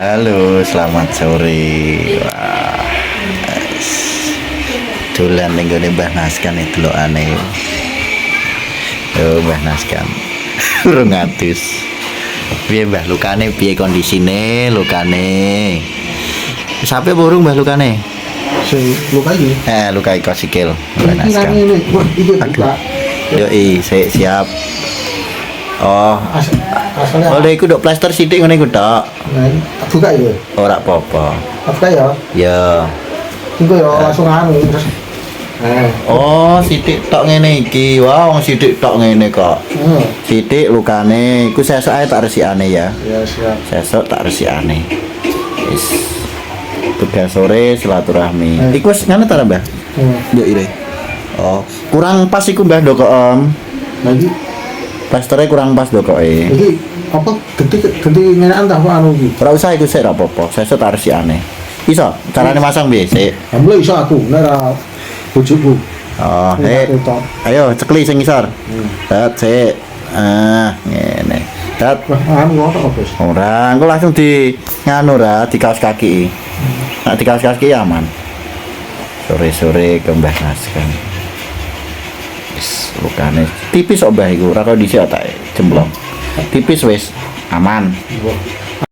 Halo, selamat sore. Wah, dolan ning gone Mbah Naskan itu lho aneh. Yo Mbah Naskan. Urung ngatus. Piye Mbah lukane, piye kondisine lukane? Sampai burung Mbah lukane? Sing luka iki. Luka iko sikil Mbah Naskan. Aduh. Yo siap. Oh, Asalnya. iku nduk plaster sithik ngene iku tok. Buka ya. Ora apa-apa. Buka ya. Ya. Engko ya langsung anu terus. Oh, sithik tok ngene iki. Wah, wong sithik tok ngene kok. Sithik lukane, iku sesuk ae tak resikane ya. Ya siap. Sesuk tak resikane. Wis. Tugas sore silaturahmi. Iku wis ngono ta, Mbah? Yo ire. Oh, kurang pas iku Mbah ndok Om. Lagi Plasternya kurang pas dokoke. iki apa ganti ngenan ta anu iki. Ora usah iku sik ora apa-apa. Sesuk tak resikane. Iso, carane masang piye sik? Mulai iso aku nek ora bojoku. Oh, ayo cekli sing ngisor. Dat sik. Ngene. Dat Anu ngono kok, Bos. ora, engko langsung di nganu ra, di kaos kaki. Nek di kaos kaki aman. Sore-sore ke Mbah Naskan. Wis lukane tipis kok Mbah iku, ora kondisi otake jemblong. Tipis wis aman.